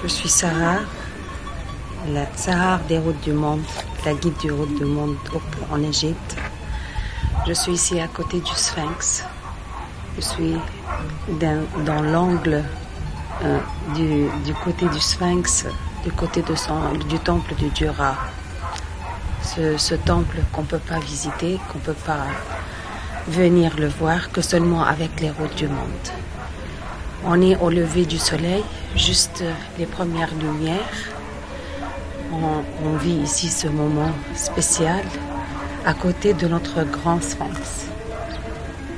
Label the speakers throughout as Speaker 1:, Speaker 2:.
Speaker 1: Je suis Sarah, la tsar des routes du monde, la guide du route du monde en Égypte. Je suis ici à côté du Sphinx. Je suis dans l'angle du côté du Sphinx, du côté du temple du dieu Ra. Ce temple qu'on ne peut pas visiter, qu'on ne peut pas venir le voir que seulement avec les routes du monde. On est au lever du soleil, juste les premières lumières. On vit ici ce moment spécial à côté de notre grand Sphinx.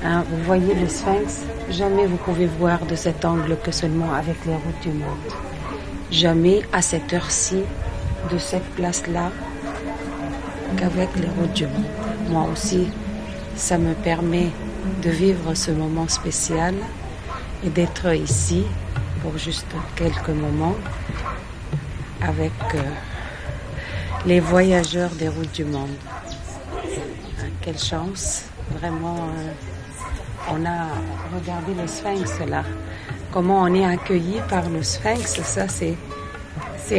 Speaker 1: Vous voyez le Sphinx, jamais vous pouvez voir de cet angle que seulement avec les routes du monde. Jamais à cette heure-ci, de cette place-là, qu'avec les routes du monde. Moi aussi, ça me permet de vivre ce moment spécial et d'être ici pour juste quelques moments avec les voyageurs des routes du monde. Quelle chance, vraiment, on a regardé le Sphinx là. Comment on est accueilli par le Sphinx, ça c'est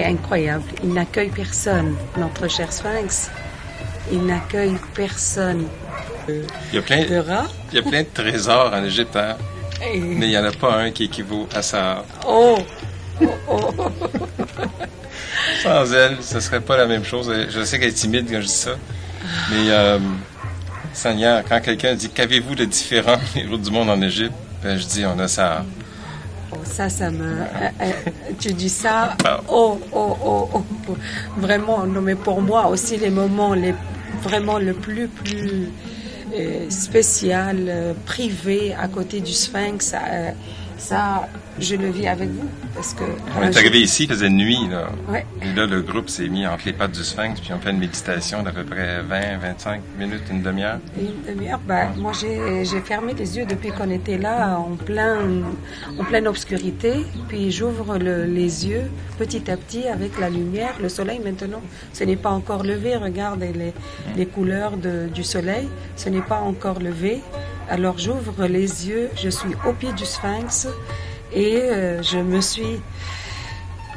Speaker 1: incroyable. Il n'accueille personne, notre cher Sphinx. Il n'accueille personne.
Speaker 2: Il y a plein de trésors en Égypte, hein? Mais il n'y en a pas un qui équivaut à ça.
Speaker 1: Oh!
Speaker 2: Sans elle, ce ne serait pas la même chose. Je sais qu'elle est timide quand je dis ça. Mais, Seigneur, quand quelqu'un dit « Qu'avez-vous de différent des routes du monde en Égypte? » Ben, je dis « On a ça. »
Speaker 1: Oh, ça me... tu dis ça... Oh. Vraiment, non, mais pour moi aussi, les moments vraiment le plus spécial, privé, à côté du Sphinx, ça, je le vis avec vous. Parce que
Speaker 2: on est arrivé ici, il faisait nuit, là.
Speaker 1: Ouais.
Speaker 2: Et là, le groupe s'est mis entre les pattes du Sphinx, puis on fait une méditation d'à peu près 20-25 minutes, une demi-heure.
Speaker 1: Une demi-heure, moi j'ai fermé les yeux depuis qu'on était là, en pleine obscurité, puis j'ouvre les yeux petit à petit avec la lumière, le soleil maintenant. Ce n'est pas encore levé, regardez les couleurs du soleil, ce n'est pas encore levé. Alors j'ouvre les yeux, je suis au pied du Sphinx et je me suis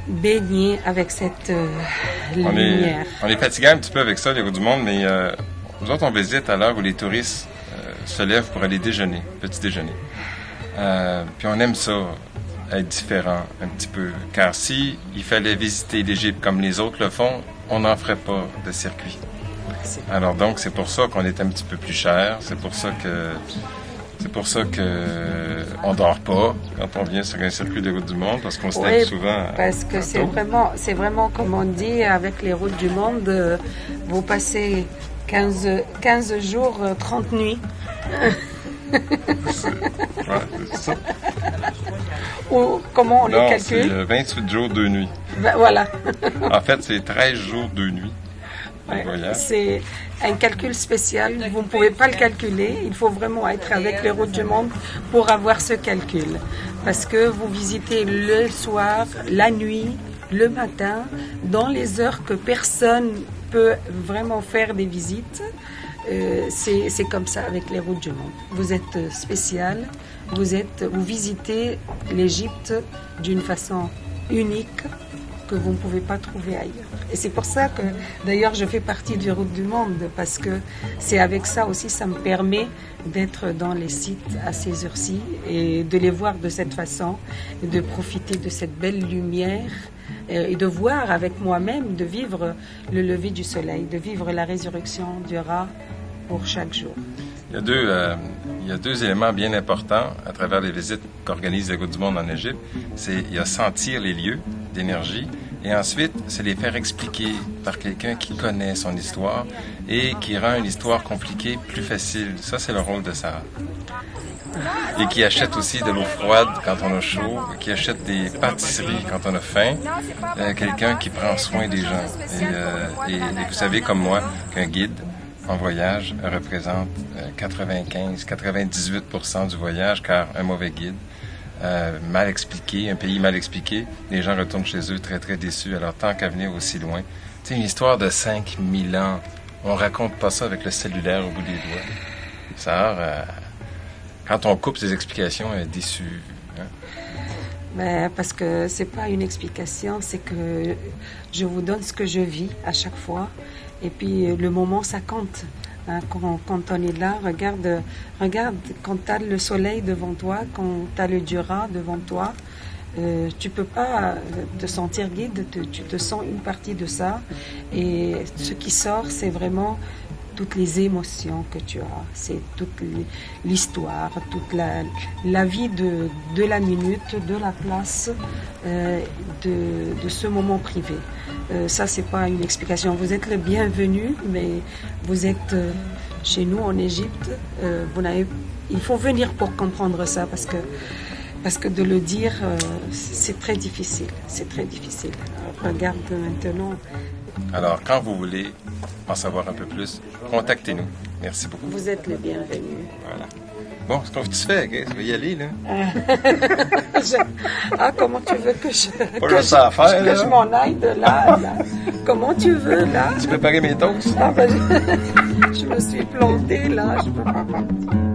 Speaker 1: baignée avec cette lumière.
Speaker 2: On est fatigué un petit peu avec ça, les routes du monde, mais nous autres, on visite à l'heure où les touristes se lèvent pour aller déjeuner, petit déjeuner. Puis on aime ça, être différent un petit peu. Car si il fallait visiter l'Égypte comme les autres le font, on n'en ferait pas de circuit. Alors donc, c'est pour ça qu'on est un petit peu plus cher. C'est pour ça que on dort pas quand on vient sur un circuit de route du monde, parce qu'on se lève souvent.
Speaker 1: Parce que c'est vraiment comme on dit, avec les routes du monde, vous passez 15 jours, 30 nuits.
Speaker 2: C'est ça.
Speaker 1: Ou comment on le calcule?
Speaker 2: C'est 28 jours, 2 nuits.
Speaker 1: Ben, voilà.
Speaker 2: En fait, c'est 13 jours, 2 nuits.
Speaker 1: Ouais, c'est un calcul spécial, vous ne pouvez pas le calculer, il faut vraiment être avec les routes du monde pour avoir ce calcul. Parce que vous visitez le soir, la nuit, le matin, dans les heures que personne peut vraiment faire des visites. C'est comme ça avec les routes du monde. Vous êtes spécial, vous visitez l'Égypte d'une façon unique, que vous ne pouvez pas trouver ailleurs. Et c'est pour ça que, d'ailleurs, je fais partie du Route du Monde, parce que c'est avec ça aussi, ça me permet d'être dans les sites à ces heures-ci et de les voir de cette façon, et de profiter de cette belle lumière et de voir avec moi-même, de vivre le lever du soleil, de vivre la résurrection du Ra pour chaque jour.
Speaker 2: Il y a deux éléments bien importants à travers les visites qu'organise les Routes du Monde en Égypte. Il y a sentir les lieux d'énergie, et ensuite, c'est les faire expliquer par quelqu'un qui connaît son histoire et qui rend une histoire compliquée plus facile. Ça, c'est le rôle de Sarah. Et qui achète aussi de l'eau froide quand on a chaud, qui achète des pâtisseries quand on a faim. Quelqu'un qui prend soin des gens. Et vous savez, comme moi, qu'un guide en voyage représente 95-98% du voyage, car un mauvais guide, mal expliqué, un pays mal expliqué, les gens retournent chez eux très, très déçus. Alors, tant qu'à venir aussi loin. C'est une histoire de 5000 ans. On raconte pas ça avec le cellulaire au bout des doigts. Ça, quand on coupe ses explications, elle est déçue. Hein?
Speaker 1: Ben, parce que c'est pas une explication, c'est que je vous donne ce que je vis à chaque fois. Et puis le moment, ça compte. Hein, quand on est là, regarde quand tu as le soleil devant toi, quand tu as le Jura devant toi, tu peux pas te sentir guide, tu te sens une partie de ça. Et ce qui sort, c'est vraiment toutes les émotions que tu as, c'est toute l'histoire, toute la vie de la minute, de la place, de ce moment privé. Ça, c'est pas une explication. Vous êtes le bienvenu, mais vous êtes chez nous en Égypte. Il faut venir pour comprendre ça, parce que de le dire, c'est très difficile. C'est très difficile. Alors, regarde maintenant.
Speaker 2: Alors, quand vous voulez en savoir un peu plus, contactez-nous. Merci beaucoup.
Speaker 1: Vous êtes le bienvenu.
Speaker 2: Voilà. Bon, ce qu'on tu fais, okay? Je vais y aller, là.
Speaker 1: Comment tu veux que
Speaker 2: je
Speaker 1: m'en aille de là? Comment tu veux, là?
Speaker 2: Tu préparais mes toasts?
Speaker 1: Je me suis plantée, là. Je peux pas partir.